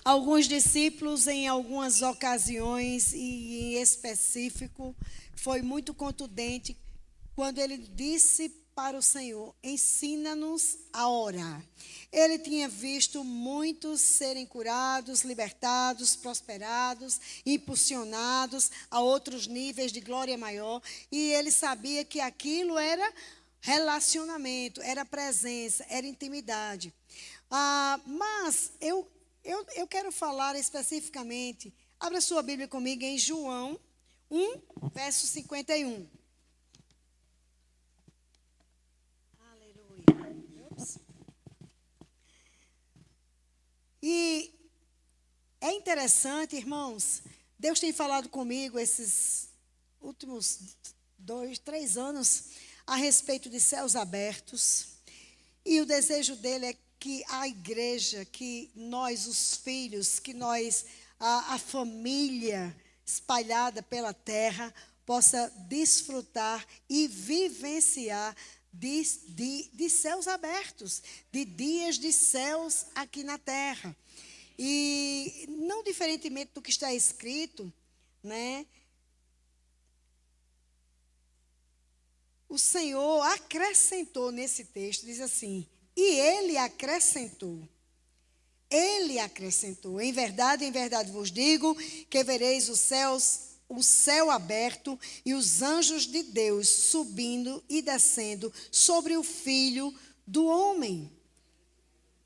Alguns discípulos, em algumas ocasiões, e em específico, foi muito contundente quando ele disse para o Senhor: ensina-nos a orar. Ele tinha visto muitos serem curados, libertados, prosperados, impulsionados a outros níveis de glória maior, e ele sabia que aquilo era relacionamento, era presença, era intimidade. Mas eu quero falar especificamente, abra sua Bíblia comigo em João 1, verso 51. Aleluia. Ups. E é interessante, irmãos, Deus tem falado comigo esses últimos 2, 3 anos a respeito de céus abertos. E o desejo dele é que a igreja, que nós, os filhos, que nós, a família espalhada pela terra, possa desfrutar e vivenciar de céus abertos, de dias de céus aqui na terra. E não diferentemente do que está escrito, né? O Senhor acrescentou nesse texto, diz assim: e Ele acrescentou. Ele acrescentou. Em verdade vos digo que vereis o céu aberto e os anjos de Deus subindo e descendo sobre o Filho do Homem.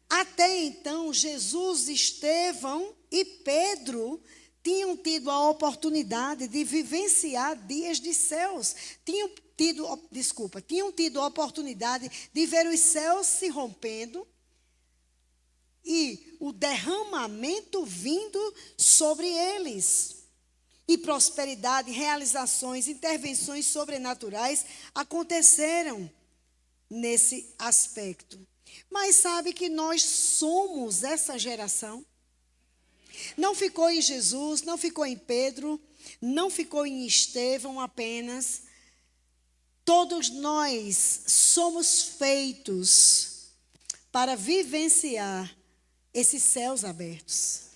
Até então, Jesus, Estevão e Pedro tinham tido a oportunidade de vivenciar dias de céus. Tinham tido a oportunidade de ver os céus se rompendo e o derramamento vindo sobre eles. E prosperidade, realizações, intervenções sobrenaturais aconteceram nesse aspecto. Mas sabe que nós somos essa geração? Não ficou em Jesus, não ficou em Pedro, não ficou em Estevão apenas. Todos nós somos feitos para vivenciar esses céus abertos.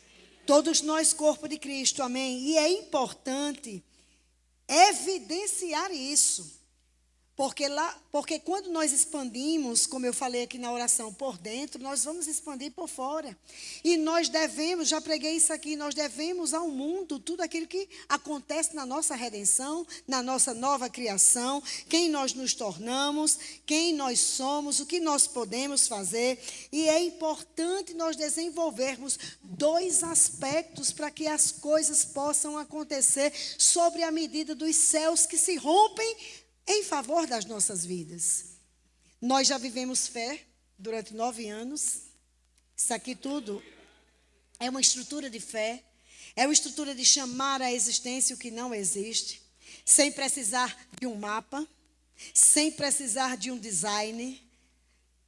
Todos nós, corpo de Cristo, amém? E é importante evidenciar isso. Porque quando nós expandimos, como eu falei aqui na oração, por dentro, nós vamos expandir por fora. E nós devemos, já preguei isso aqui, nós devemos ao mundo tudo aquilo que acontece na nossa redenção, na nossa nova criação, quem nós nos tornamos, quem nós somos, o que nós podemos fazer. E é importante nós desenvolvermos 2 aspectos para que as coisas possam acontecer sobre a medida dos céus que se rompem em favor das nossas vidas. Nós já vivemos fé durante 9 anos. Isso aqui tudo é uma estrutura de fé. É uma estrutura de chamar à existência o que não existe. Sem precisar de um mapa. Sem precisar de um design.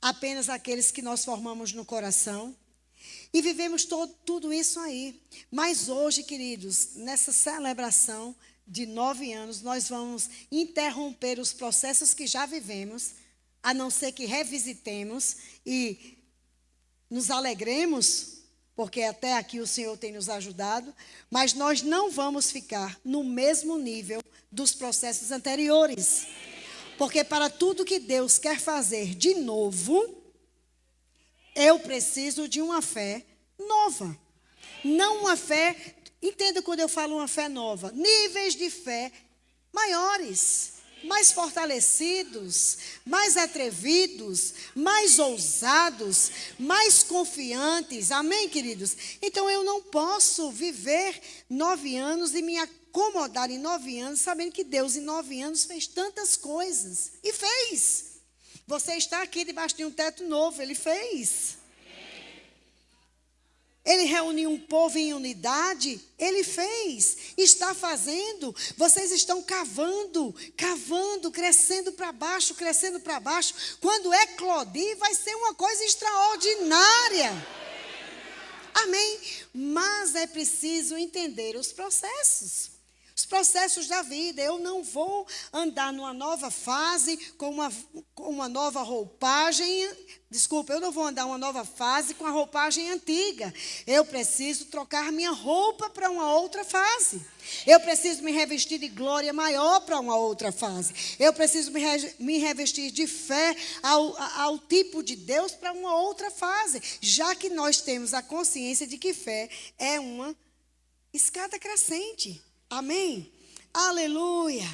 Apenas aqueles que nós formamos no coração. E vivemos tudo isso aí. Mas hoje, queridos, nessa celebração de 9 anos, nós vamos interromper os processos que já vivemos, a não ser que revisitemos e nos alegremos, porque até aqui o Senhor tem nos ajudado, mas nós não vamos ficar no mesmo nível dos processos anteriores. Porque para tudo que Deus quer fazer de novo, eu preciso de uma fé nova. Não uma fé... Entenda quando eu falo uma fé nova. Níveis de fé maiores, mais fortalecidos, mais atrevidos, mais ousados, mais confiantes. Amém, queridos? Então eu não posso viver 9 anos e me acomodar em 9 anos, sabendo que Deus em 9 anos fez tantas coisas. E fez. Você está aqui debaixo de um teto novo, Ele fez. Ele reuniu um povo em unidade, Ele fez, está fazendo. Vocês estão cavando, crescendo para baixo. Quando eclodir, vai ser uma coisa extraordinária. Amém? Mas é preciso entender os processos. Os processos da vida. Eu não vou andar numa nova fase com uma nova roupagem. Desculpa, eu não vou andar uma nova fase com a roupagem antiga. Eu preciso trocar minha roupa para uma outra fase. Eu preciso me revestir de glória maior para uma outra fase. Eu preciso me revestir de fé ao tipo de Deus para uma outra fase. Já que nós temos a consciência de que fé é uma escada crescente. Amém? Aleluia,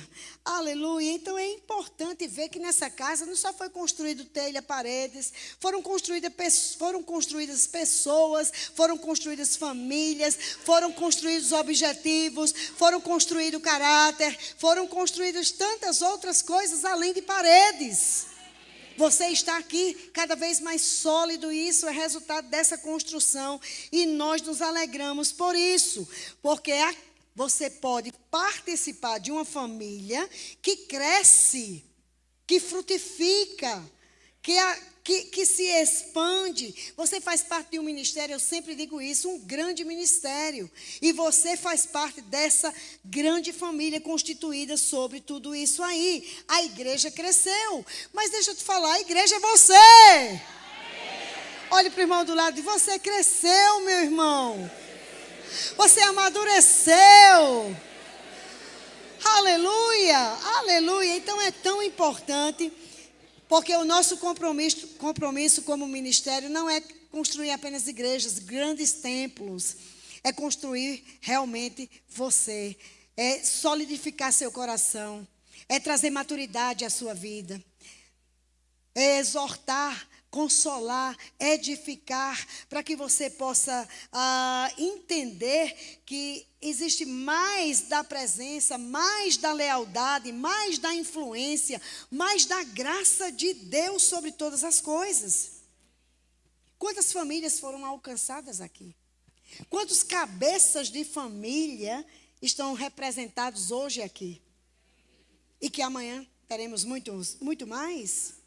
aleluia. Então é importante ver que nessa casa não só foi construído telha, paredes, foram construídas pessoas, foram construídas famílias, foram construídos objetivos, foram construído caráter, foram construídas tantas outras coisas além de paredes. Você está aqui cada vez mais sólido e isso é resultado dessa construção e nós nos alegramos por isso, porque você pode participar de uma família que cresce, que frutifica, que se expande. Você faz parte de um ministério, eu sempre digo isso, um grande ministério. E você faz parte dessa grande família constituída sobre tudo isso aí. A igreja cresceu. Mas deixa eu te falar, a igreja é você. Olhe para o irmão do lado de você, cresceu, meu irmão. Você amadureceu. Aleluia, aleluia. Então é tão importante, porque o nosso compromisso como ministério não é construir apenas igrejas, grandes templos. É construir realmente você. É solidificar seu coração. É trazer maturidade à sua vida. É exortar, consolar, edificar, para que você possa entender que existe mais da presença, mais da lealdade, mais da influência, mais da graça de Deus sobre todas as coisas. Quantas famílias foram alcançadas aqui? Quantos cabeças de família estão representados hoje aqui? E que amanhã teremos muito mais?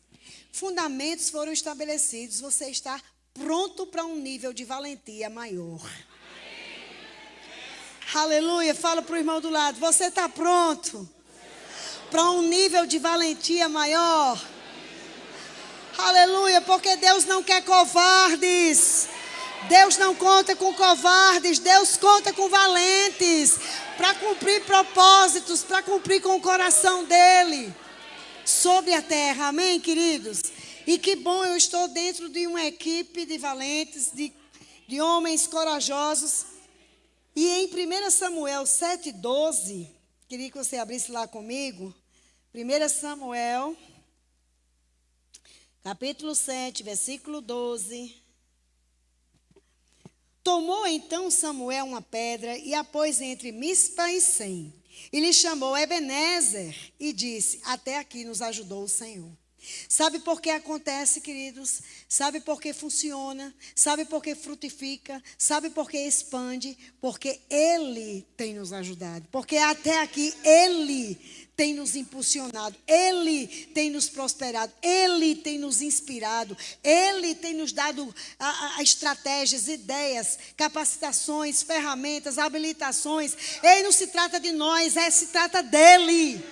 Fundamentos foram estabelecidos. Você está pronto para um nível de valentia maior. Aleluia. Fala para o irmão do lado. Você está pronto para um nível de valentia maior? Aleluia. Porque Deus não quer covardes. Deus não conta com covardes. Deus conta com valentes. Para cumprir propósitos. Para cumprir com o coração dele. Sobre a terra, amém, queridos? E que bom, eu estou dentro de uma equipe de valentes, de homens corajosos. E em 1 Samuel 7,12, queria que você abrisse lá comigo. 1 Samuel, capítulo 7, versículo 12. Tomou então Samuel uma pedra e a pôs entre Mispa e Sem. E lhe chamou Ebenezer e disse: até aqui nos ajudou o Senhor. Sabe por que acontece, queridos? Sabe por que funciona? Sabe por que frutifica? Sabe por que expande? Porque Ele tem nos ajudado. Porque até aqui Ele tem nos impulsionado. Ele tem nos prosperado. Ele tem nos inspirado. Ele tem nos dado estratégias, ideias, capacitações, ferramentas, habilitações. Ele não se trata de nós, se trata dEle.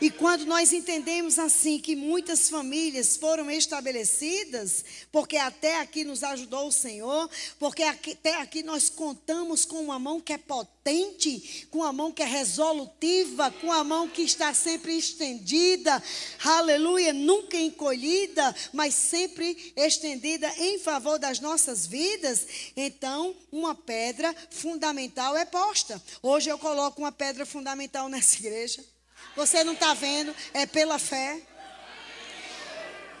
E quando nós entendemos assim que muitas famílias foram estabelecidas, porque até aqui nos ajudou o Senhor, porque até aqui nós contamos com uma mão que é potente, com uma mão que é resolutiva, com a mão que está sempre estendida, aleluia, nunca encolhida, mas sempre estendida em favor das nossas vidas, então uma pedra fundamental é posta. Hoje eu coloco uma pedra fundamental nessa igreja. Você não está vendo, é pela fé.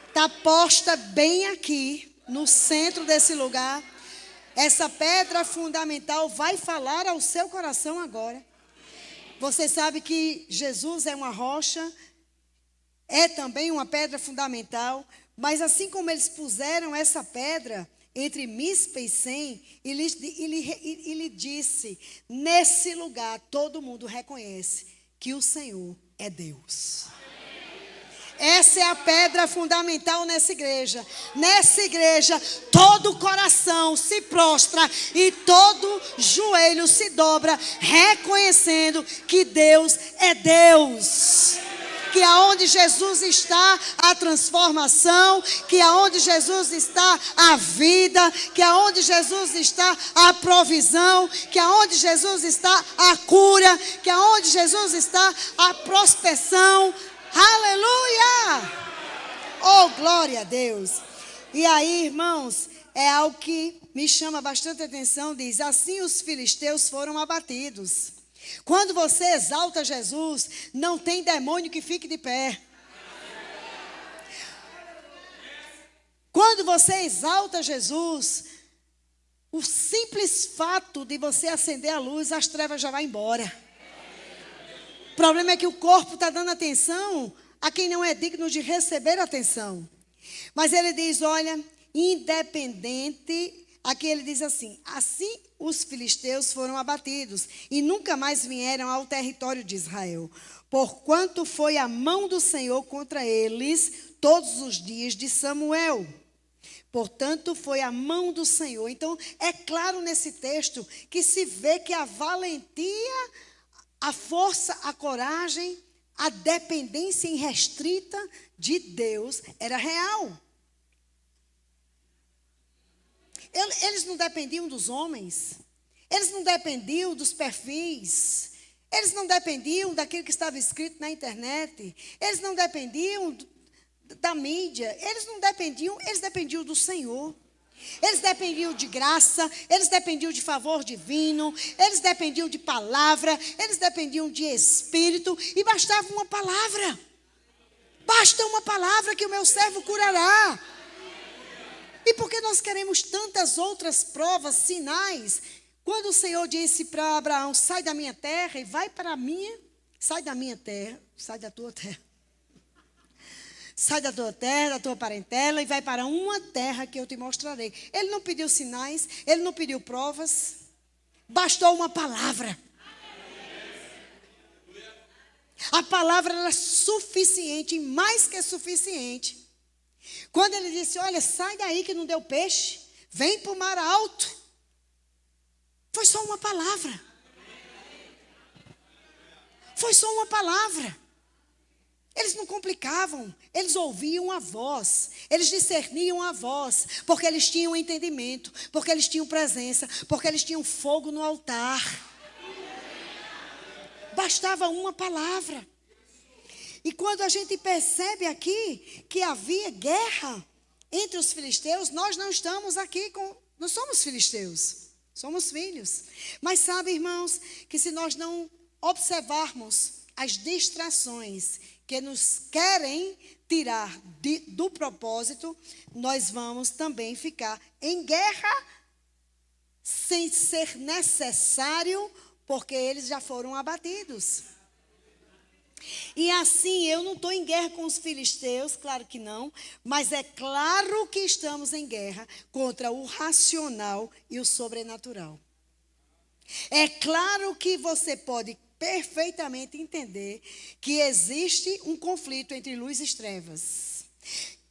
Está posta bem aqui, no centro desse lugar. Essa pedra fundamental vai falar ao seu coração agora. Você sabe que Jesus é uma rocha, é também uma pedra fundamental. Mas assim como eles puseram essa pedra entre Mispa e Sem, ele disse: nesse lugar todo mundo reconhece que o Senhor é Deus. Essa é a pedra fundamental nessa igreja. Nessa igreja, todo coração se prostra e todo joelho se dobra, reconhecendo que Deus é Deus. Que aonde Jesus está, a transformação, que aonde Jesus está, a vida, que aonde Jesus está, a provisão, que aonde Jesus está, a cura, que aonde Jesus está, a prosperação. Aleluia! Oh, glória a Deus! E aí, irmãos, é algo que me chama bastante atenção, diz, assim os filisteus foram abatidos. Quando você exalta Jesus, não tem demônio que fique de pé. Quando você exalta Jesus, o simples fato de você acender a luz, as trevas já vão embora. O problema é que o corpo está dando atenção a quem não é digno de receber atenção. Mas ele diz, olha, independente, aqui ele diz assim os filisteus foram abatidos e nunca mais vieram ao território de Israel, porquanto foi a mão do Senhor contra eles todos os dias de Samuel. Portanto, foi a mão do Senhor. Então, é claro nesse texto que se vê que a valentia, a força, a coragem, a dependência irrestrita de Deus era real. Eles não dependiam dos homens. Eles não dependiam dos perfis. Eles não dependiam daquilo que estava escrito na internet. Eles não dependiam da mídia. Eles dependiam do Senhor. Eles dependiam de graça, eles dependiam de favor divino, eles dependiam de palavra, eles dependiam de espírito, e bastava uma palavra. Basta uma palavra que o meu servo curará. E por que nós queremos tantas outras provas, sinais? Quando o Senhor disse para Abraão, sai da minha terra e vai para a minha, sai da minha terra, sai da tua terra. Sai da tua terra, da tua parentela e vai para uma terra que eu te mostrarei. Ele não pediu sinais, ele não pediu provas. Bastou uma palavra. A palavra era suficiente, mais que suficiente. Quando ele disse, olha, sai daí que não deu peixe, vem para o mar alto. Foi só uma palavra. Foi só uma palavra. Eles não complicavam, eles ouviam a voz, eles discerniam a voz, porque eles tinham entendimento, porque eles tinham presença, porque eles tinham fogo no altar. Bastava uma palavra. E quando a gente percebe aqui que havia guerra entre os filisteus, nós não estamos aqui não somos filisteus, somos filhos. Mas sabe, irmãos, que se nós não observarmos as distrações que nos querem tirar do propósito, nós vamos também ficar em guerra sem ser necessário, porque eles já foram abatidos. E assim, eu não estou em guerra com os filisteus, claro que não, mas é claro que estamos em guerra contra o racional e o sobrenatural. É claro que você pode perfeitamente entender que existe um conflito entre luz e trevas.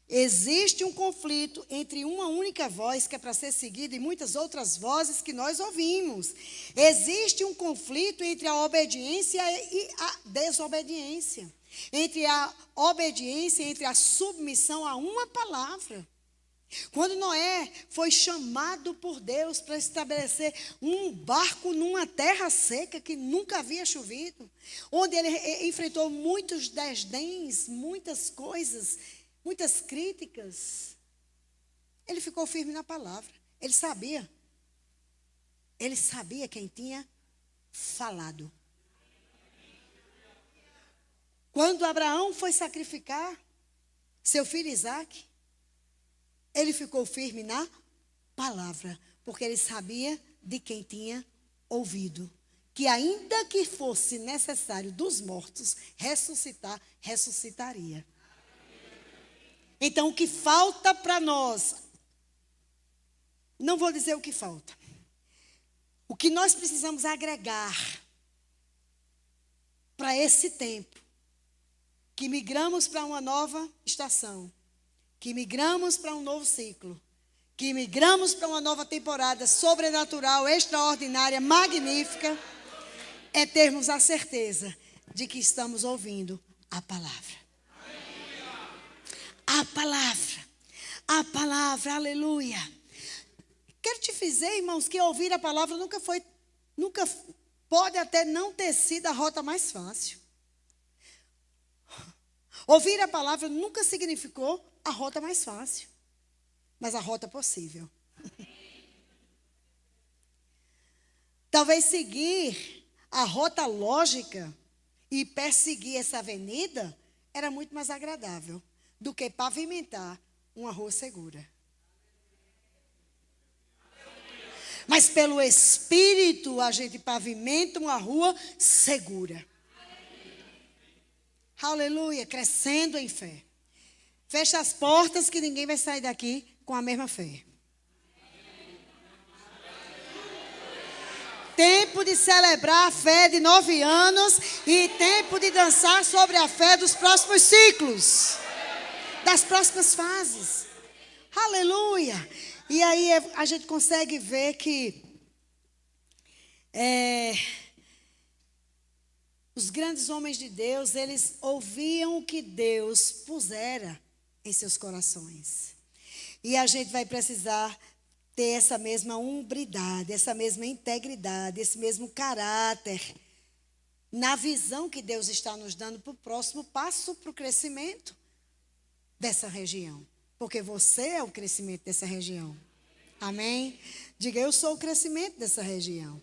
Existe um conflito entre uma única voz que é para ser seguida e muitas outras vozes que nós ouvimos. Existe um conflito entre a obediência e a desobediência. Entre a obediência e entre a submissão a uma palavra. Quando Noé foi chamado por Deus para estabelecer um barco numa terra seca que nunca havia chovido, onde ele enfrentou muitos desdéns, muitas coisas, muitas críticas, ele ficou firme na palavra. Ele sabia quem tinha falado. Quando Abraão foi sacrificar seu filho Isaque, ele ficou firme na palavra, porque ele sabia de quem tinha ouvido. Que ainda que fosse necessário dos mortos ressuscitar, ressuscitaria. Então, o que falta para nós, não vou dizer o que falta. O que nós precisamos agregar para esse tempo, que migramos para uma nova estação, que migramos para um novo ciclo, que migramos para uma nova temporada sobrenatural, extraordinária, magnífica, é termos a certeza de que estamos ouvindo a palavra. A palavra, a palavra, aleluia. Quero te dizer, irmãos, que ouvir a palavra nunca pode até não ter sido a rota mais fácil. Ouvir a palavra nunca significou a rota mais fácil, mas a rota possível. Talvez seguir a rota lógica e perseguir essa avenida era muito mais agradável do que pavimentar uma rua segura. Mas pelo Espírito a gente pavimenta uma rua segura. Aleluia, crescendo em fé. Fecha as portas que ninguém vai sair daqui com a mesma fé. Tempo de celebrar a fé de 9 anos e tempo de dançar sobre a fé dos próximos ciclos, das próximas fases. Aleluia. E aí a gente consegue ver que os grandes homens de Deus, eles ouviam o que Deus pusera em seus corações. E a gente vai precisar ter essa mesma umbridade, essa mesma integridade, esse mesmo caráter, na visão que Deus está nos dando para o próximo passo, para o crescimento dessa região. Porque você é o crescimento dessa região. Amém? Diga, eu sou o crescimento dessa região.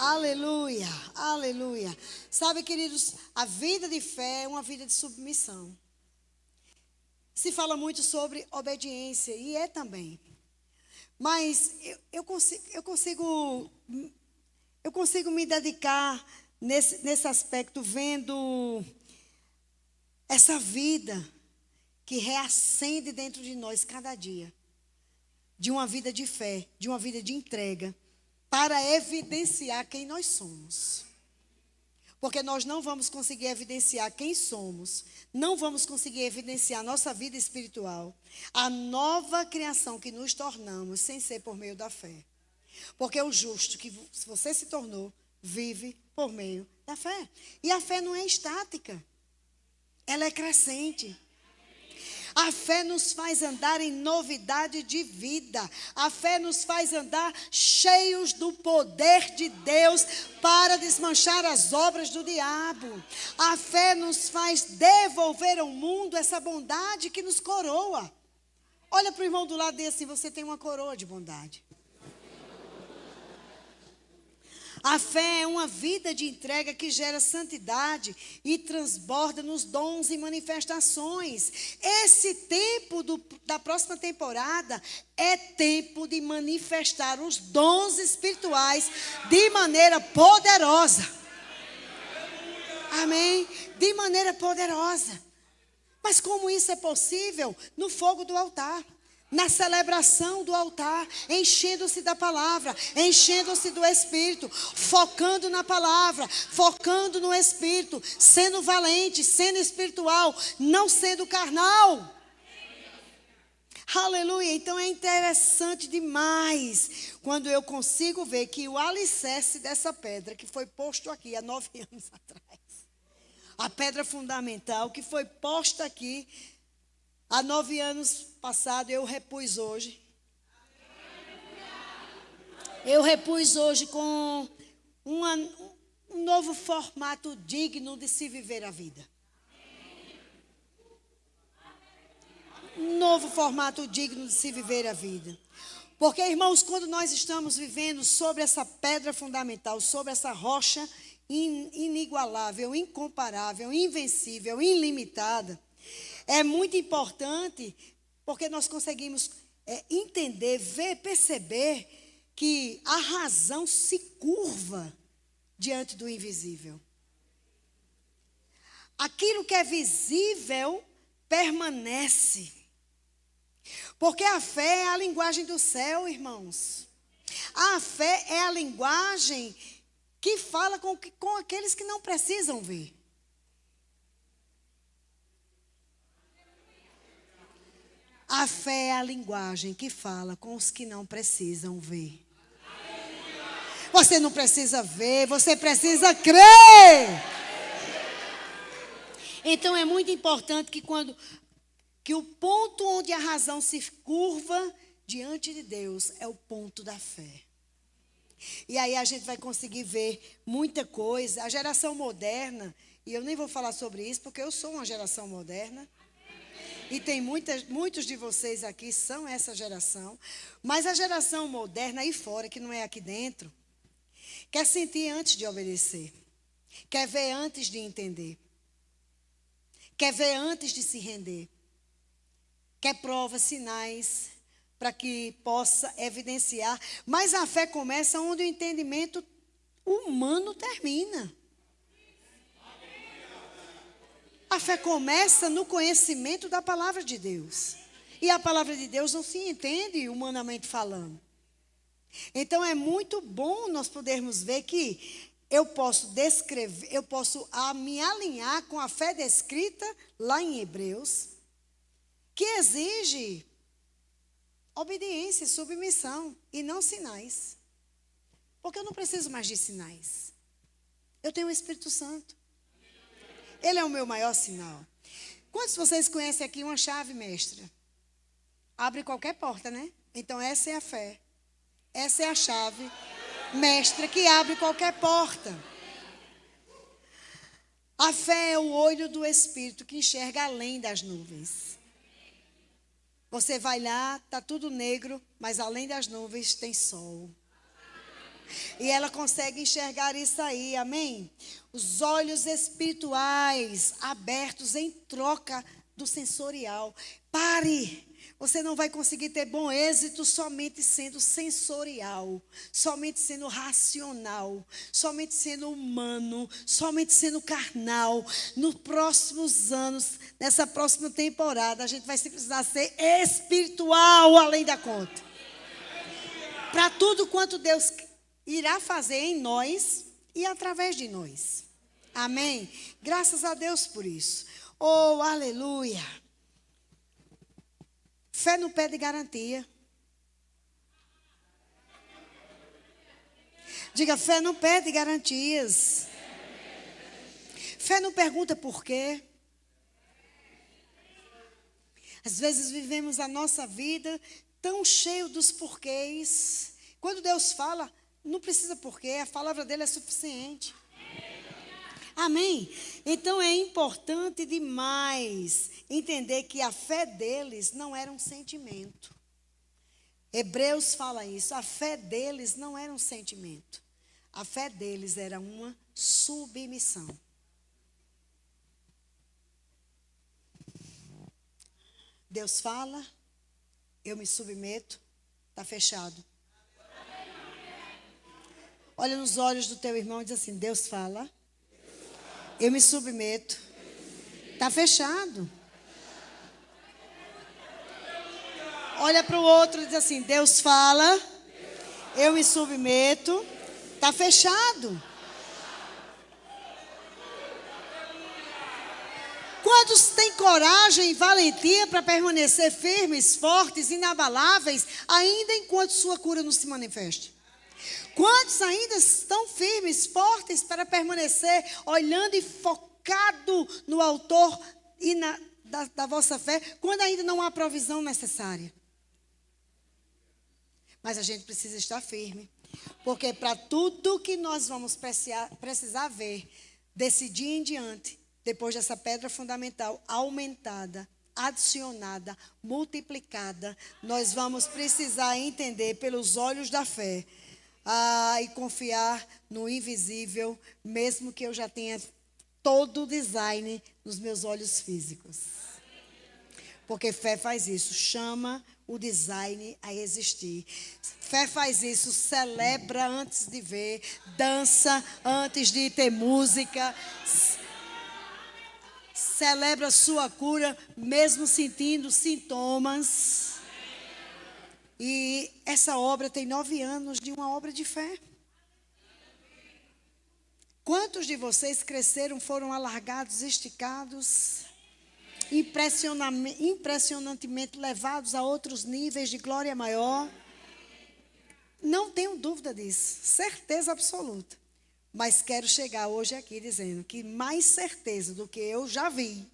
Aleluia, aleluia. Sabe, queridos, a vida de fé é uma vida de submissão. Se fala muito sobre obediência, e é também. Mas eu consigo me dedicar nesse aspecto, vendo essa vida que reacende dentro de nós cada dia. De uma vida de fé, de uma vida de entrega, para evidenciar quem nós somos. Porque nós não vamos conseguir evidenciar quem somos, não vamos conseguir evidenciar a nossa vida espiritual, a nova criação que nos tornamos, sem ser por meio da fé. Porque o justo que você se tornou, vive por meio da fé. E a fé não é estática, ela é crescente. A fé nos faz andar em novidade de vida. A fé nos faz andar cheios do poder de Deus para desmanchar as obras do diabo. A fé nos faz devolver ao mundo essa bondade que nos coroa. Olha para o irmão do lado dele assim, você tem uma coroa de bondade. A fé é uma vida de entrega que gera santidade e transborda nos dons e manifestações. Esse tempo da próxima temporada é tempo de manifestar os dons espirituais de maneira poderosa. Amém? De maneira poderosa. Mas como isso é possível? No fogo do altar. Na celebração do altar, enchendo-se da palavra, enchendo-se do Espírito, focando na palavra, focando no Espírito, sendo valente, sendo espiritual, não sendo carnal. Aleluia. Então é interessante demais quando eu consigo ver que o alicerce dessa pedra que foi posto aqui há 9 anos atrás, a pedra fundamental que foi posta aqui há 9 anos passado, eu repus hoje. Eu repus hoje com um novo formato digno de se viver a vida. Um novo formato digno de se viver a vida. Porque, irmãos, quando nós estamos vivendo sobre essa pedra fundamental, sobre essa rocha inigualável, incomparável, invencível, ilimitada, é muito importante porque nós conseguimos entender, ver, perceber que a razão se curva diante do invisível. Aquilo que é visível permanece. Porque a fé é a linguagem do céu, irmãos. A fé é a linguagem que fala com aqueles que não precisam ver. A fé é a linguagem que fala com os que não precisam ver. Você não precisa ver, você precisa crer. Então é muito importante que o ponto onde a razão se curva diante de Deus é o ponto da fé. E aí a gente vai conseguir ver muita coisa. A geração moderna, e eu nem vou falar sobre isso porque eu sou uma geração moderna. E tem muitos de vocês aqui são essa geração. Mas a geração moderna aí fora, que não é aqui dentro, quer sentir antes de obedecer. Quer ver antes de entender. Quer ver antes de se render. Quer provas, sinais, para que possa evidenciar. Mas a fé começa onde o entendimento humano termina. A fé começa no conhecimento da palavra de Deus. E a palavra de Deus não se entende humanamente falando. Então é muito bom nós podermos ver que eu posso descrever, eu posso me alinhar com a fé descrita lá em Hebreus, que exige obediência e submissão, e não sinais. Porque eu não preciso mais de sinais. Eu tenho o Espírito Santo. Ele é o meu maior sinal. Quantos de vocês conhecem aqui uma chave mestra? Abre qualquer porta, né? Então essa é a fé. Essa é a chave mestra que abre qualquer porta. A fé é o olho do Espírito que enxerga além das nuvens. Você vai lá, está tudo negro, mas além das nuvens tem sol. E ela consegue enxergar isso aí, amém? Os olhos espirituais abertos em troca do sensorial. Pare! Você não vai conseguir ter bom êxito somente sendo sensorial, somente sendo racional, somente sendo humano, somente sendo carnal. Nos próximos anos, nessa próxima temporada, a gente vai precisar ser espiritual além da conta. Para tudo quanto Deus irá fazer em nós e através de nós. Amém? Graças a Deus por isso. Oh, aleluia. Fé não pede garantia. Diga, fé não pede garantias. Fé não pergunta por quê. Às vezes vivemos a nossa vida tão cheio dos porquês. Quando Deus fala, não precisa porquê, a palavra dele é suficiente. Amém? Então é importante demais entender que a fé deles não era um sentimento. Hebreus fala isso, a fé deles não era um sentimento. A fé deles era uma submissão. Deus fala, eu me submeto, está fechado. Olha nos olhos do teu irmão e diz assim, Deus fala, eu me submeto, está fechado. Olha para o outro e diz assim, Deus fala, eu me submeto, está fechado. Quantos têm coragem e valentia para permanecer firmes, fortes, inabaláveis, ainda enquanto sua cura não se manifeste? Quantos ainda estão firmes, fortes para permanecer olhando e focado no autor e da vossa fé, quando ainda não há provisão necessária? Mas a gente precisa estar firme, porque para tudo que nós vamos precisar ver, desse dia em diante, depois dessa pedra fundamental aumentada, adicionada, multiplicada, nós vamos precisar entender pelos olhos da fé, e confiar no invisível, mesmo que eu já tenha todo o design nos meus olhos físicos. Porque fé faz isso, chama o design a existir. Fé faz isso, celebra antes de ver, dança antes de ter música, celebra sua cura mesmo sentindo sintomas. E essa obra tem 9 anos de uma obra de fé. Quantos de vocês cresceram, foram alargados, esticados? impressionantemente levados a outros níveis de glória maior. Não tenho dúvida disso, certeza absoluta. Mas quero chegar hoje aqui dizendo que mais certeza do que eu já vi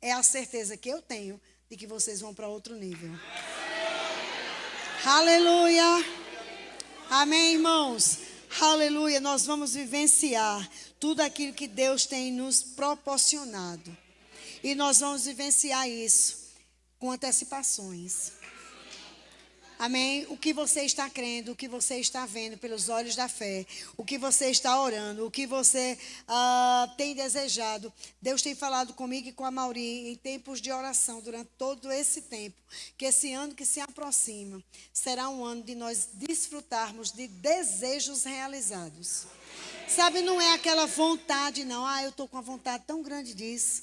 é a certeza que eu tenho de que vocês vão para outro nível. Aleluia! Amém, irmãos? Aleluia! Nós vamos vivenciar tudo aquilo que Deus tem nos proporcionado. E nós vamos vivenciar isso com antecipações. Amém? O que você está crendo, o que você está vendo pelos olhos da fé, o que você está orando, o que você tem desejado. Deus tem falado comigo e com a Mauri em tempos de oração durante todo esse tempo. Que esse ano que se aproxima será um ano de nós desfrutarmos de desejos realizados. Sabe, não é aquela vontade, não. Eu estou com uma vontade tão grande disso.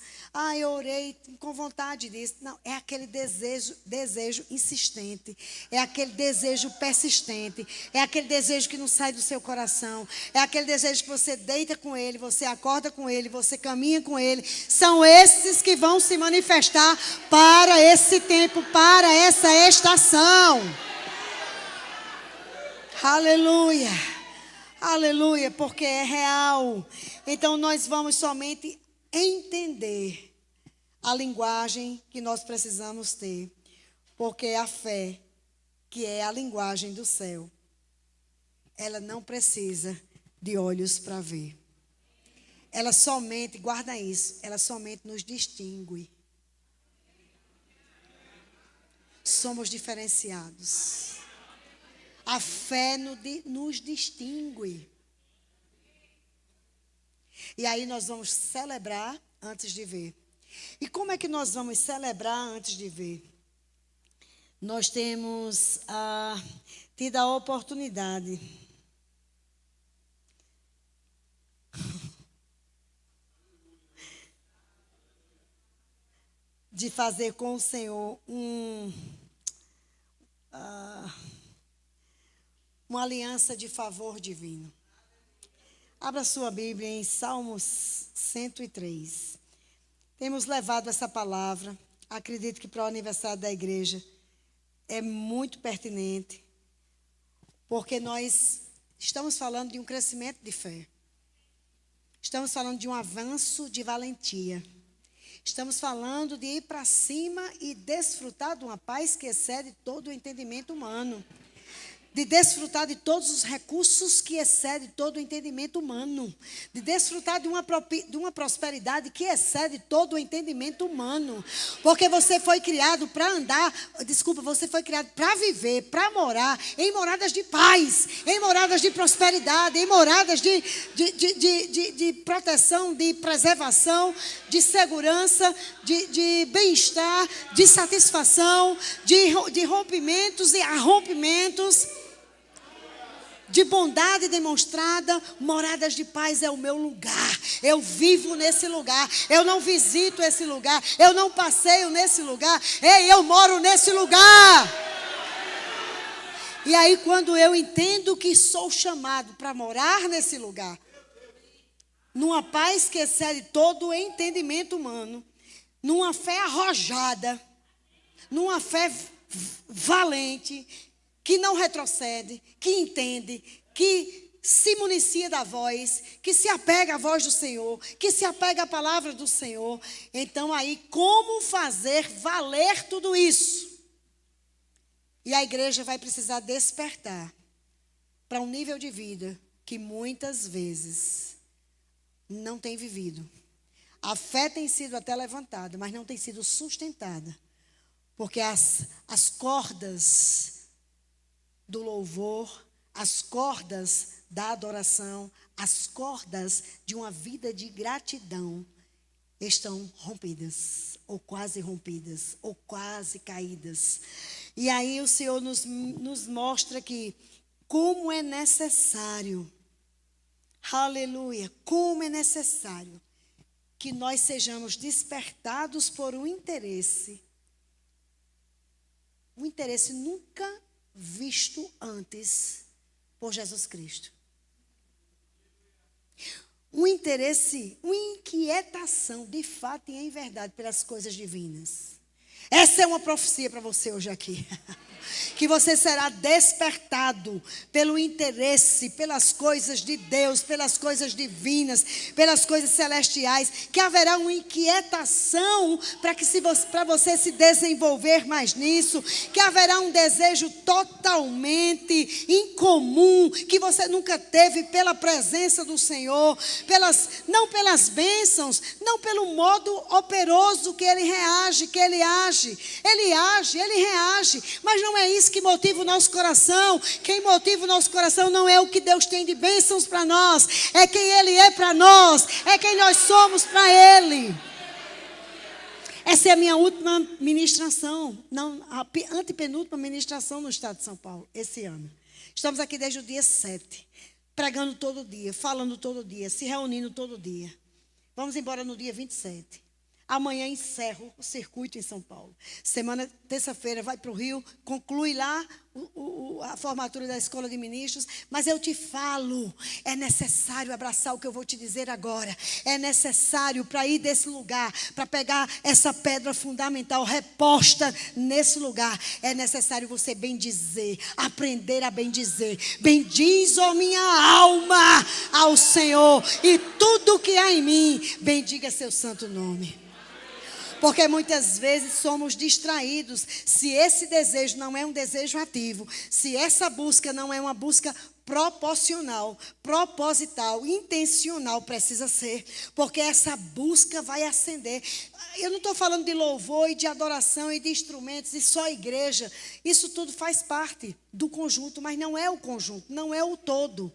Eu orei com vontade disso. Não, é aquele desejo insistente. É aquele desejo persistente. É aquele desejo que não sai do seu coração. É aquele desejo que você deita com ele, você acorda com ele, você caminha com ele. São esses que vão se manifestar para esse tempo, para essa estação. Aleluia. Aleluia, porque é real. Então nós vamos somente entender a linguagem que nós precisamos ter. Porque a fé, que é a linguagem do céu, ela não precisa de olhos para ver. Ela somente, guarda isso, ela somente nos distingue. Somos diferenciados. A fé nos distingue. E aí nós vamos celebrar antes de ver. E como é que nós vamos celebrar antes de ver? Nós temos tido a oportunidade de fazer com o Senhor uma aliança de favor divino. Abra sua Bíblia em Salmos 103. Temos levado essa palavra, acredito que para o aniversário da igreja é muito pertinente, porque nós estamos falando de um crescimento de fé. Estamos falando de um avanço de valentia. Estamos falando de ir para cima e desfrutar de uma paz que excede todo o entendimento humano. De desfrutar de todos os recursos que excede todo o entendimento humano. De desfrutar de uma prosperidade que excede todo o entendimento humano. Porque você foi criado para você foi criado para viver, para morar em moradas de paz, em moradas de prosperidade, em moradas de proteção, de preservação, de segurança, de bem-estar, de satisfação, de rompimentos e arrompimentos. De bondade demonstrada, moradas de paz é o meu lugar. Eu vivo nesse lugar. Eu não visito esse lugar. Eu não passeio nesse lugar. Eu moro nesse lugar. E aí, quando eu entendo que sou chamado para morar nesse lugar, numa paz que excede todo o entendimento humano, numa fé arrojada, numa fé valente, que não retrocede, que entende, que se municia da voz, que se apega à voz do Senhor, que se apega à palavra do Senhor. Então aí, como fazer valer tudo isso? E a igreja vai precisar despertar para um nível de vida que muitas vezes não tem vivido. A fé tem sido até levantada, mas não tem sido sustentada. Porque as cordas do louvor, as cordas da adoração, as cordas de uma vida de gratidão estão rompidas, ou quase rompidas, ou quase caídas. E aí o Senhor nos mostra que como é necessário, aleluia, como é necessário que nós sejamos despertados por um interesse nunca visto antes por Jesus Cristo. um interesse, uma inquietação, de fato e em verdade, pelas coisas divinas. Essa é uma profecia para você hoje aqui. Que você será despertado pelo interesse, pelas coisas de Deus, pelas coisas divinas, pelas coisas celestiais. Que haverá uma inquietação para você se desenvolver mais nisso. Que haverá um desejo totalmente incomum, que você nunca teve pela presença do Senhor, não pelas bênçãos, não pelo modo operoso que Ele reage, que Ele age. Ele age, Ele reage, mas não é isso que motiva o nosso coração. Quem motiva o nosso coração não é o que Deus tem de bênçãos para nós, é quem Ele é para nós, é quem nós somos para Ele. Essa é a minha última ministração, não, a antepenúltima ministração no estado de São Paulo, esse ano. Estamos aqui desde o dia 7, pregando todo dia, falando todo dia, se reunindo todo dia. Vamos embora no dia 27. Amanhã encerro o circuito em São Paulo. Terça-feira vai para o Rio, conclui lá a formatura da Escola de Ministros. Mas eu te falo, é necessário abraçar o que eu vou te dizer agora. É necessário para ir desse lugar, para pegar essa pedra fundamental reposta nesse lugar. É necessário você bendizer, aprender a bendizer. Bendiz, ó minha alma, ao Senhor, e tudo que há em mim, bendiga seu santo nome. Porque muitas vezes somos distraídos. Se esse desejo não é um desejo ativo, se essa busca não é uma busca proporcional, proposital, intencional, precisa ser. Porque essa busca vai acender. Eu não estou falando de louvor e de adoração e de instrumentos e só igreja. Isso tudo faz parte do conjunto, mas não é o conjunto, não é o todo.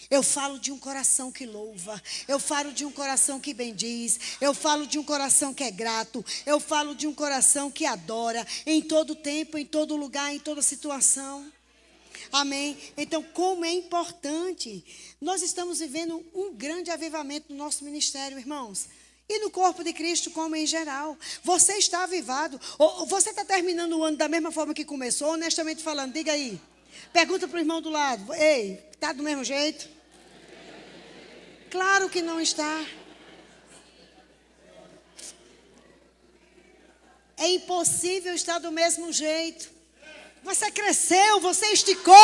Eu falo de um coração que louva, eu falo de um coração que bendiz, eu falo de um coração que é grato, eu falo de um coração que adora em todo tempo, em todo lugar, em toda situação. Amém? Então, como é importante, nós estamos vivendo um grande avivamento no nosso ministério, irmãos. E no corpo de Cristo, como em geral. Você está avivado, ou você está terminando o ano da mesma forma que começou, honestamente falando, diga aí. Pergunta para o irmão do lado, ei, está do mesmo jeito? Claro que não está. É impossível estar do mesmo jeito. Você cresceu, você esticou,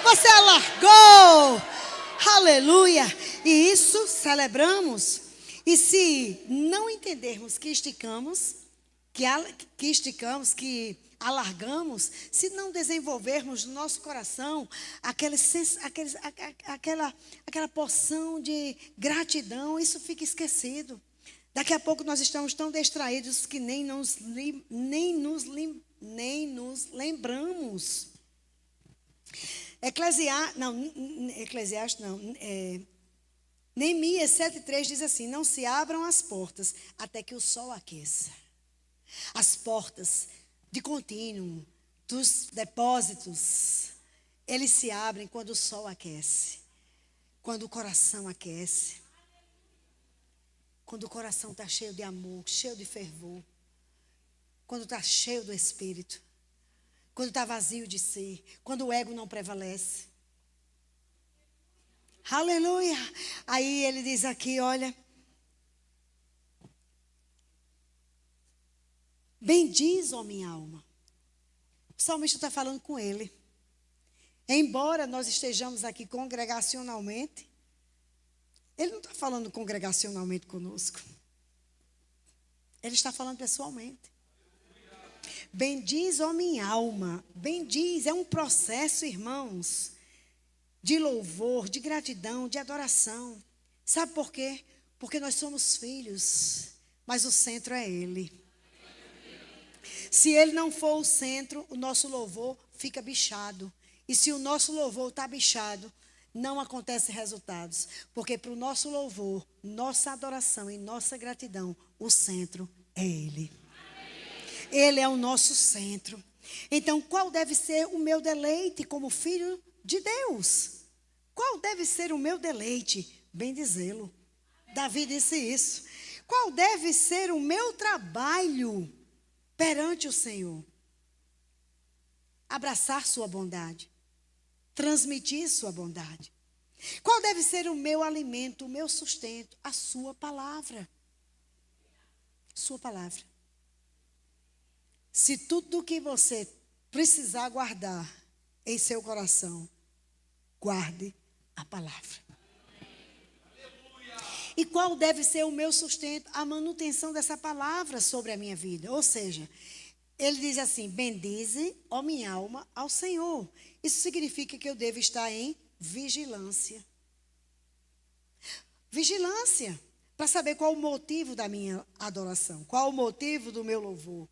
você alargou. Aleluia. E isso celebramos. E se não entendermos que esticamos, que alargamos, se não desenvolvermos no nosso coração aquela porção de gratidão, isso fica esquecido. Daqui a pouco nós estamos tão distraídos que nem nos lembramos. Neemias 7,3 diz assim: não se abram as portas até que o sol aqueça. As portas de contínuo, dos depósitos, eles se abrem quando o sol aquece, quando o coração aquece, quando o coração está cheio de amor, cheio de fervor, quando está cheio do Espírito, quando está vazio de si, quando o ego não prevalece. Aleluia! Aí ele diz aqui, olha, bendiz, ó minha alma. O salmista está falando com ele. Embora nós estejamos aqui congregacionalmente, ele não está falando congregacionalmente conosco. Ele está falando pessoalmente. Bendiz, ó minha alma. Bendiz, é um processo, irmãos, de louvor, de gratidão, de adoração. Sabe por quê? Porque nós somos filhos, mas o centro é Ele. Se Ele não for o centro, o nosso louvor fica bichado. E se o nosso louvor está bichado, não acontecem resultados. Porque para o nosso louvor, nossa adoração e nossa gratidão, o centro é Ele. Ele é o nosso centro. Então, qual deve ser o meu deleite como filho de Deus? Qual deve ser o meu deleite? Bendizê-lo. Davi disse isso. Qual deve ser o meu trabalho perante o Senhor? Abraçar sua bondade. Transmitir sua bondade. Qual deve ser o meu alimento, o meu sustento? A sua palavra. Sua palavra. Se tudo que você precisar guardar em seu coração, guarde a palavra. E qual deve ser o meu sustento? A manutenção dessa palavra sobre a minha vida. Ou seja, ele diz assim: bendize, ó minha alma, ao Senhor. Isso significa que eu devo estar em vigilância. Vigilância, para saber qual o motivo da minha adoração, qual o motivo do meu louvor.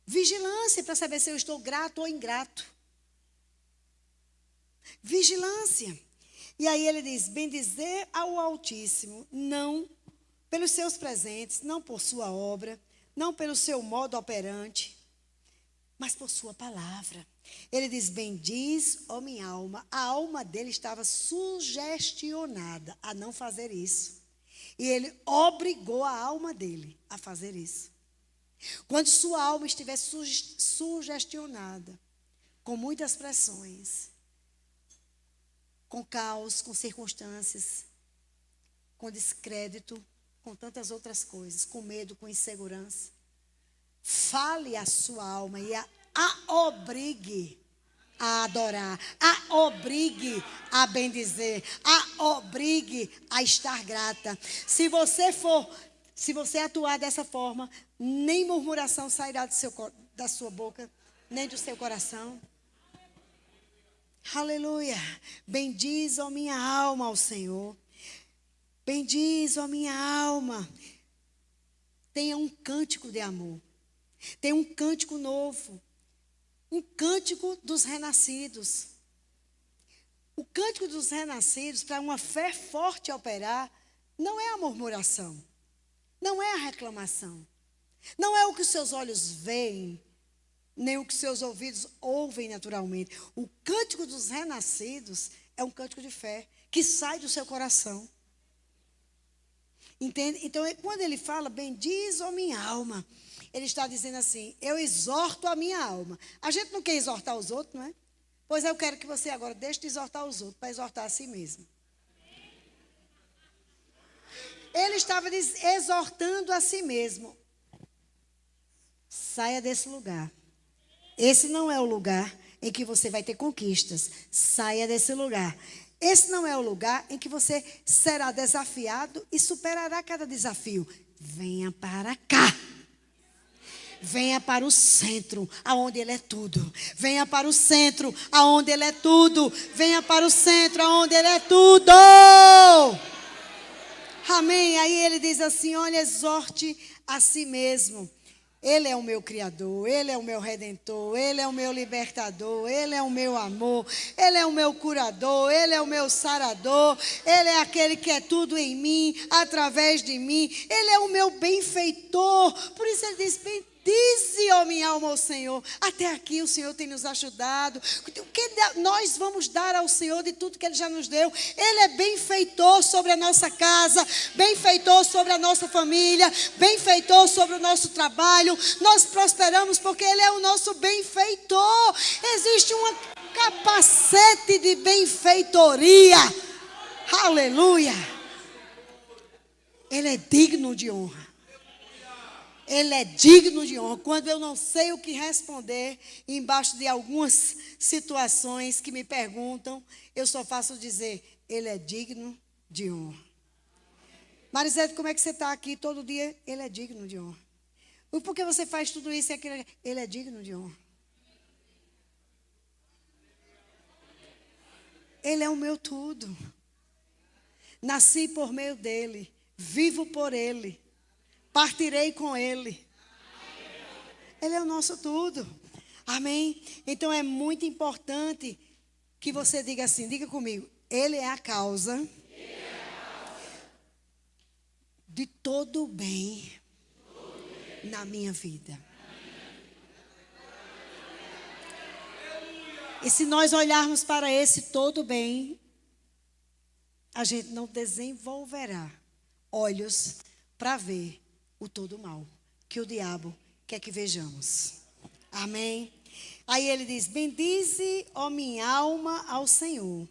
Vigilância, para saber se eu estou grato ou ingrato. Vigilância. E aí ele diz: bendizer ao Altíssimo, não pelos seus presentes, não por sua obra, não pelo seu modo operante, mas por sua palavra. Ele diz: bendiz, ó minha alma. A alma dele estava sugestionada a não fazer isso. E ele obrigou a alma dele a fazer isso. Quando sua alma estiver sugestionada, com muitas pressões, com caos, com circunstâncias, com descrédito, com tantas outras coisas, com medo, com insegurança, fale a sua alma e a obrigue a adorar, a obrigue a bendizer, a obrigue a estar grata. Se você atuar dessa forma, nem murmuração sairá da sua boca, nem do seu coração. Aleluia. Bendiz, ó minha alma, ao Senhor. Bendiz, ó minha alma. Tenha um cântico de amor. Tenha um cântico novo. Um cântico dos renascidos. O cântico dos renascidos, para uma fé forte operar, não é a murmuração. Não é a reclamação. Não é o que os seus olhos veem, nem o que seus ouvidos ouvem naturalmente. O cântico dos renascidos é um cântico de fé que sai do seu coração. Entende? Então, quando ele fala, bendiz, ó minha alma, ele está dizendo assim: eu exorto a minha alma. A gente não quer exortar os outros, não é? Pois eu quero que você agora deixe de exortar os outros para exortar a si mesmo. Ele estava exortando a si mesmo. Saia desse lugar. Esse não é o lugar em que você vai ter conquistas. Saia desse lugar. Esse não é o lugar em que você será desafiado e superará cada desafio. Venha para cá. Venha para o centro, aonde Ele é tudo. Venha para o centro, aonde Ele é tudo. Venha para o centro, aonde Ele é tudo. Amém. Aí ele diz assim: olha, exorte a si mesmo. Ele é o meu Criador, Ele é o meu Redentor, Ele é o meu Libertador, Ele é o meu amor, Ele é o meu curador, Ele é o meu sarador, Ele é aquele que é tudo em mim, através de mim, Ele é o meu benfeitor. Por isso ele diz: bendize, ó minha alma, ao Senhor. Até aqui o Senhor tem nos ajudado. O que nós vamos dar ao Senhor de tudo que Ele já nos deu? Ele é benfeitor sobre a nossa casa, benfeitor sobre a nossa família, benfeitor sobre o nosso trabalho. Nós prosperamos porque Ele é o nosso benfeitor. Existe uma capacete de benfeitoria. Aleluia. Ele é digno de honra. Ele é digno de honra. Quando eu não sei o que responder, embaixo de algumas situações que me perguntam, eu só faço dizer: Ele é digno de honra. Marisete, como é que você está aqui todo dia? Ele é digno de honra. E por que você faz tudo isso e aquilo? Ele é digno de honra. Ele é o meu tudo. Nasci por meio dele. Vivo por ele. Partirei com Ele. Ele é o nosso tudo. Amém? Então é muito importante que você diga assim, diga comigo: Ele é a causa de todo o bem na minha vida. E se nós olharmos para esse todo bem, a gente não desenvolverá olhos para ver o todo mal que o diabo quer que vejamos. Amém? Aí ele diz: bendize, ó minha alma, ao Senhor.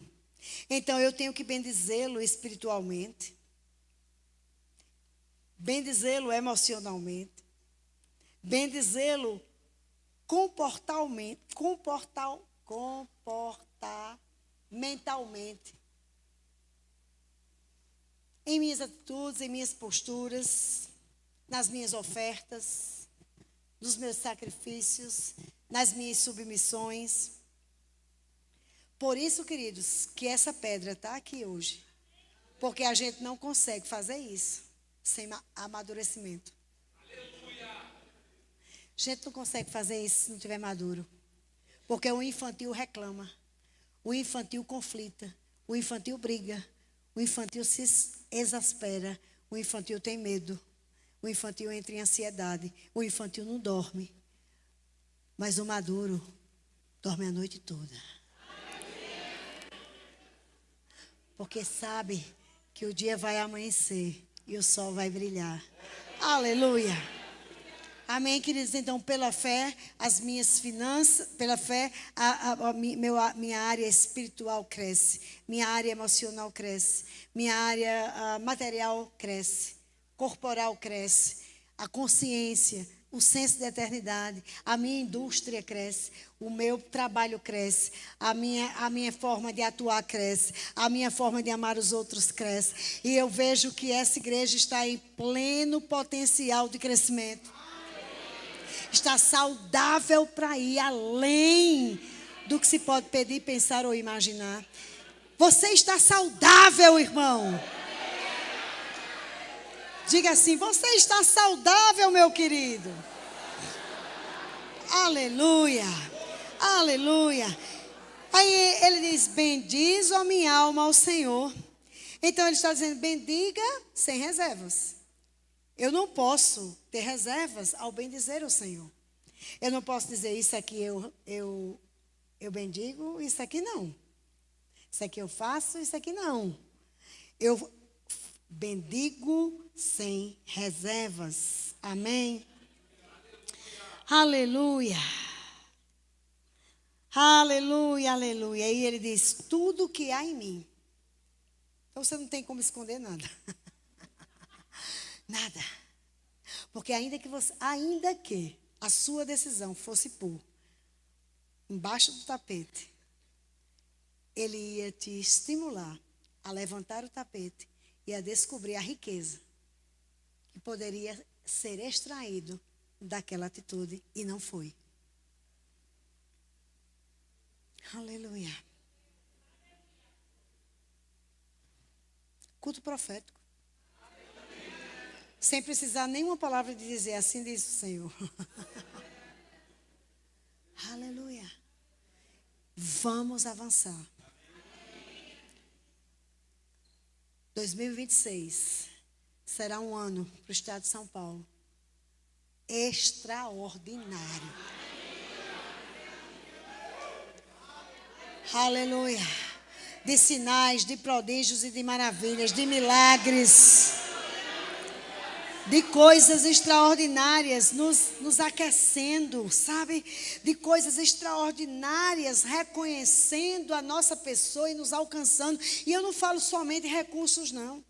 Então eu tenho que bendizê-lo espiritualmente, bendizê-lo emocionalmente, bendizê-lo comportamentalmente, em minhas atitudes, em minhas posturas, nas minhas ofertas, nos meus sacrifícios, nas minhas submissões. Por isso, queridos, que essa pedra está aqui hoje. Porque a gente não consegue fazer isso sem amadurecimento. A gente não consegue fazer isso se não estiver maduro. Porque o infantil reclama, o infantil conflita, o infantil briga, o infantil se exaspera, o infantil tem medo, o infantil entra em ansiedade, o infantil não dorme. Mas o maduro dorme a noite toda. Porque sabe que o dia vai amanhecer e o sol vai brilhar. Aleluia! Amém, queridos? Então, pela fé, as minhas finanças, pela fé, minha área espiritual cresce, minha área emocional cresce, minha área material cresce, corporal cresce, a consciência, o senso de eternidade, a minha indústria cresce, o meu trabalho cresce, a minha forma de atuar cresce, a minha forma de amar os outros cresce. E eu vejo que essa igreja está em pleno potencial de crescimento. Está saudável para ir além do que se pode pedir, pensar ou imaginar. Você está saudável, irmão. Diga assim, você está saudável, meu querido. Aleluia, aleluia. Aí ele diz, bendiz, ó minha alma, ao Senhor. Então ele está dizendo, bendiga sem reservas. Eu não posso ter reservas ao bendizer o Senhor. Eu não posso dizer, isso aqui eu bendigo, isso aqui não. Isso aqui eu faço, isso aqui não. Eu bendigo sem reservas. Amém? Aleluia. Aleluia, aleluia. E ele diz, tudo que há em mim. Então você não tem como esconder nada. Nada. Porque ainda que a sua decisão fosse pôr embaixo do tapete, ele ia te estimular a levantar o tapete e a descobrir a riqueza que poderia ser extraído daquela atitude e não foi. Aleluia. Culto profético. Sem precisar nenhuma palavra de dizer, assim diz o Senhor. Aleluia. Vamos avançar. 2026 será um ano para o estado de São Paulo extraordinário. Aleluia. De sinais, de prodígios e de maravilhas, de milagres. De coisas extraordinárias nos aquecendo, sabe? De coisas extraordinárias reconhecendo a nossa pessoa e nos alcançando. E eu não falo somente recursos, não.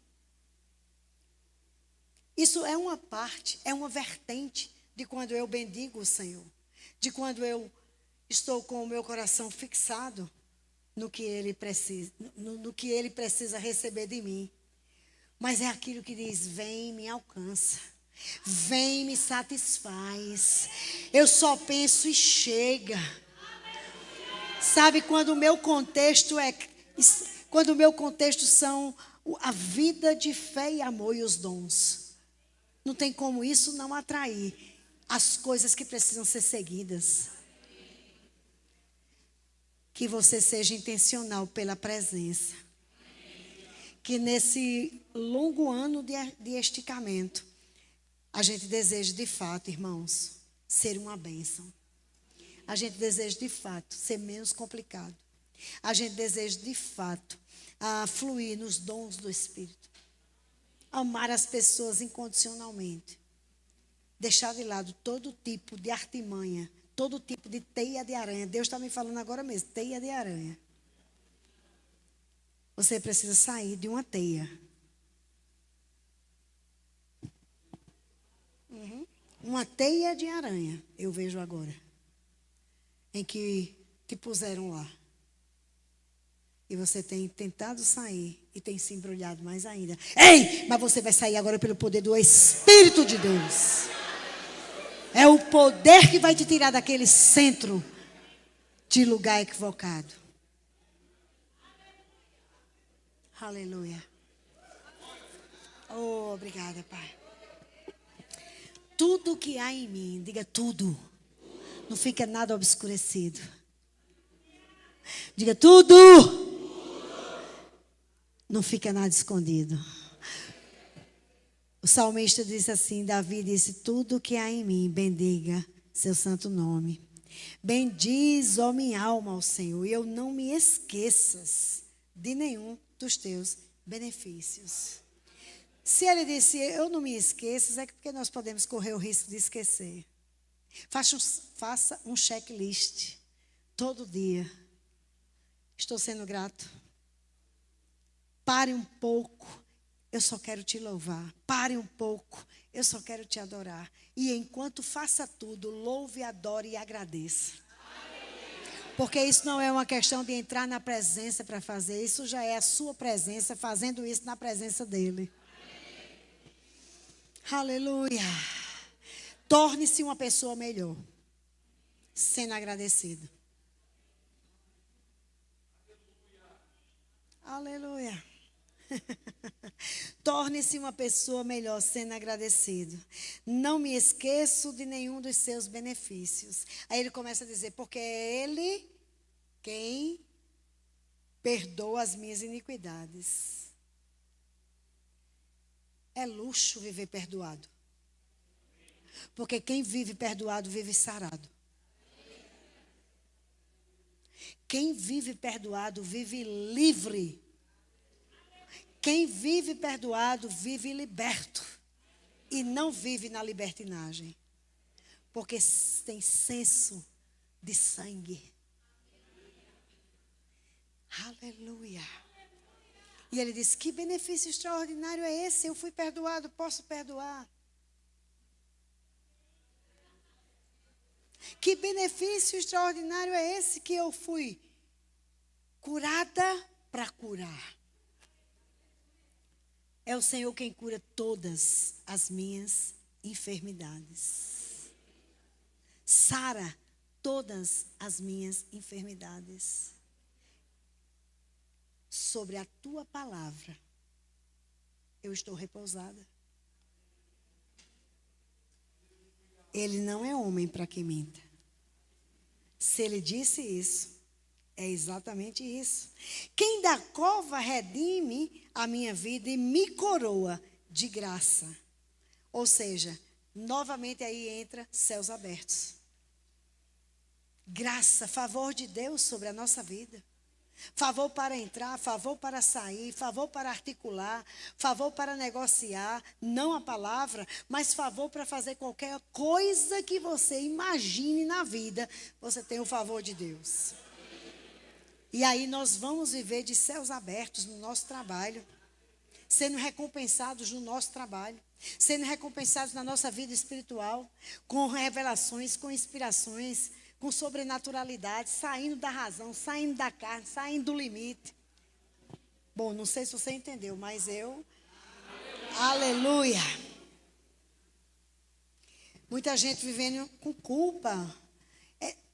Isso é uma parte, é uma vertente de quando eu bendigo o Senhor. De quando eu estou com o meu coração fixado no que Ele precisa, no que Ele precisa receber de mim. Mas é aquilo que diz, vem, me alcança. Vem, me satisfaz. Eu só penso e chega. Sabe, quando o meu contexto são a vida de fé e amor e os dons. Não tem como isso não atrair as coisas que precisam ser seguidas. Que você seja intencional pela presença. Que nesse longo ano de esticamento, a gente deseja de fato, irmãos, ser uma bênção. A gente deseja de fato ser menos complicado. A gente deseja de fato fluir nos dons do Espírito. Amar as pessoas incondicionalmente. Deixar de lado todo tipo de artimanha, todo tipo de teia de aranha. Deus está me falando agora mesmo, teia de aranha. Você precisa sair de uma teia. Uma teia de aranha, eu vejo agora. Em que te puseram lá. E você tem tentado sair e tem se embrulhado mais ainda. Ei, mas você vai sair agora pelo poder do Espírito de Deus. É o poder que vai te tirar daquele centro de lugar equivocado. Aleluia. Oh, obrigada, Pai. Tudo que há em mim, diga tudo. Não fica nada obscurecido. Diga tudo. Não fica nada escondido. O salmista disse assim, Davi disse, tudo que há em mim, bendiga seu santo nome. Bendiz, ó minha alma, ao Senhor, e eu não me esqueças de nenhum dos teus benefícios. Se ele disse, eu não me esqueças, é porque nós podemos correr o risco de esquecer. Faça um checklist todo dia. Estou sendo grato. Pare um pouco, eu só quero te louvar. Pare um pouco, eu só quero te adorar. E enquanto faça tudo, louve, adore e agradeça. Porque isso não é uma questão de entrar na presença para fazer. Isso já é a sua presença, fazendo isso na presença dele. Aleluia. Torne-se uma pessoa melhor, sendo agradecido. Aleluia. Torne-se uma pessoa melhor, sendo agradecido. Não me esqueço de nenhum dos seus benefícios. Aí ele começa a dizer, porque é ele quem perdoa as minhas iniquidades. É luxo viver perdoado. Porque quem vive perdoado, vive sarado. Quem vive perdoado, vive livre. Quem vive perdoado, vive liberto. E não vive na libertinagem. Porque tem senso de sangue. Aleluia. E ele diz, que benefício extraordinário é esse? Eu fui perdoado, posso perdoar. Que benefício extraordinário é esse que eu fui curada para curar. É o Senhor quem cura todas as minhas enfermidades. Sara todas as minhas enfermidades. Sobre a tua palavra, eu estou repousada. Ele não é homem para que minta. Se ele disse isso, é exatamente isso. Quem da cova redime a minha vida e me coroa de graça. Ou seja, novamente aí entra céus abertos. Graça, favor de Deus sobre a nossa vida. Favor para entrar, favor para sair, favor para articular, favor para negociar, não a palavra, mas favor para fazer qualquer coisa que você imagine na vida, você tem o favor de Deus. E aí nós vamos viver de céus abertos no nosso trabalho, sendo recompensados no nosso trabalho, sendo recompensados na nossa vida espiritual, com revelações, com inspirações, com sobrenaturalidade, saindo da razão, saindo da carne, saindo do limite. Bom, não sei se você entendeu, mas eu... Aleluia! Muita gente vivendo com culpa.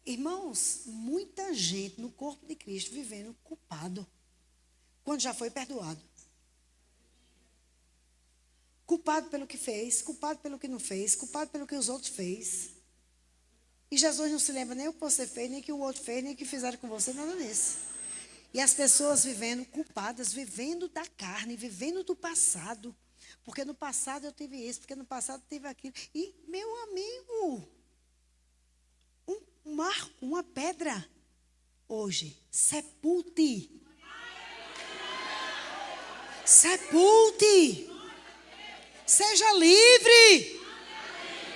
Irmãos, muita gente no corpo de Cristo vivendo culpado, quando já foi perdoado. Culpado pelo que fez, culpado pelo que não fez, culpado pelo que os outros fez. E Jesus não se lembra nem o que você fez, nem o que o outro fez, nem o que fizeram com você, nada disso. E as pessoas vivendo culpadas, vivendo da carne, vivendo do passado. Porque no passado eu tive isso, porque no passado eu tive aquilo. E, meu amigo, um marco, uma pedra, hoje, sepulte. Sepulte. Seja livre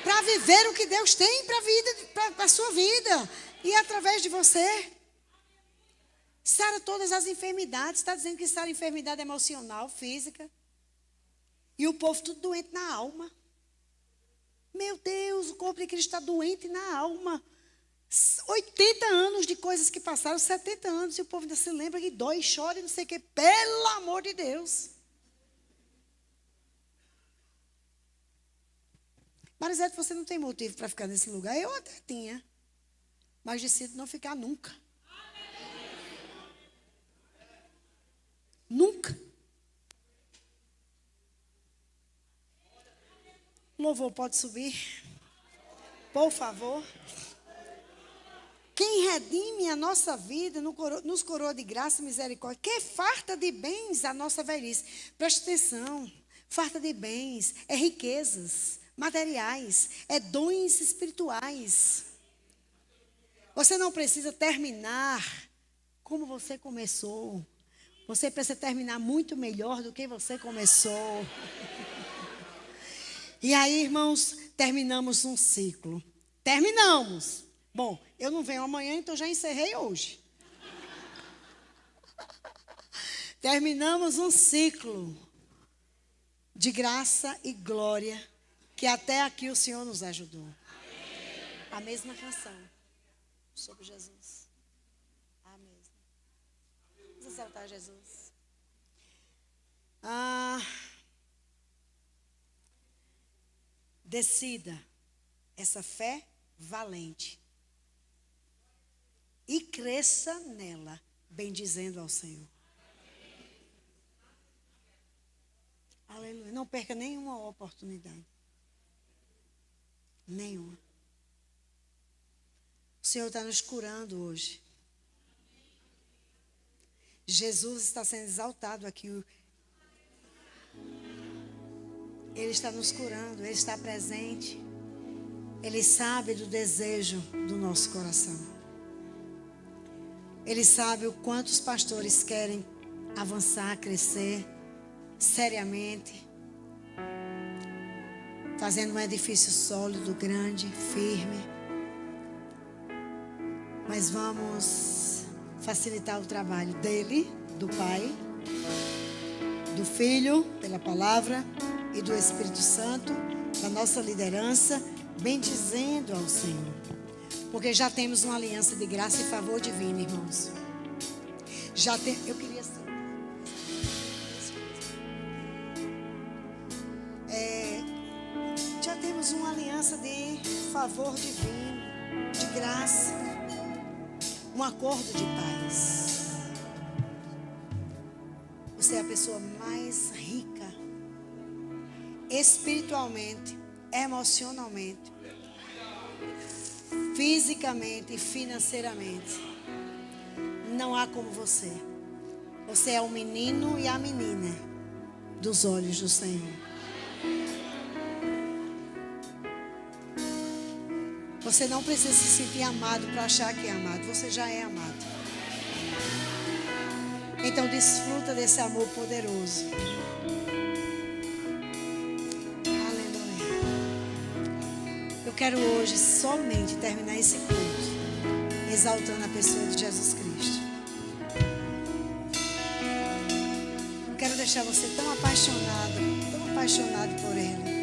para viver o que Deus tem para a sua vida e através de você. Sara todas as enfermidades. Está dizendo que sara enfermidade emocional, física. E o povo tudo doente na alma. Meu Deus, o corpo de Cristo está doente na alma. 80 anos de coisas que passaram, 70 anos, e o povo ainda se lembra que dói, chora e não sei o quê. Pelo amor de Deus. Marisete, você não tem motivo para ficar nesse lugar? Eu até tinha. Mas decido não ficar nunca. Nunca. Louvor, pode subir? Por favor. Quem redime a nossa vida nos coroa de graça e misericórdia. Que farta de bens a nossa velhice. Preste atenção. Farta de bens é riquezas materiais, é dons espirituais. Você não precisa terminar como você começou. Você precisa terminar muito melhor do que você começou. E aí, irmãos, terminamos um ciclo. Terminamos. Bom, eu não venho amanhã, então já encerrei hoje. Terminamos um ciclo de graça e glória que até aqui o Senhor nos ajudou. A mesma canção sobre Jesus. A mesma. Vamos exaltar Jesus. Decida essa fé valente e cresça nela, bendizendo ao Senhor. Aleluia. Não perca nenhuma oportunidade. Nenhuma. O Senhor está nos curando hoje. Jesus está sendo exaltado aqui. Ele está nos curando, Ele está presente. Ele sabe do desejo do nosso coração. Ele sabe o quanto os pastores querem avançar, crescer seriamente, fazendo um edifício sólido, grande, firme. Mas vamos facilitar o trabalho dele, do Pai, do Filho, pela palavra, e do Espírito Santo, da nossa liderança, bendizendo ao Senhor. Porque já temos uma aliança de graça e favor divino, irmãos. Eu queria ser. Já temos uma aliança de favor divino, de graça, um acordo de paz. Você é a pessoa mais rica, espiritualmente, emocionalmente, fisicamente e financeiramente. Não há como você. Você é o menino e a menina dos olhos do Senhor. Você não precisa se sentir amado para achar que é amado. Você já é amado. Então desfruta desse amor poderoso. Aleluia. Eu quero hoje somente terminar esse culto exaltando a pessoa de Jesus Cristo. Eu quero deixar você tão apaixonado por Ele.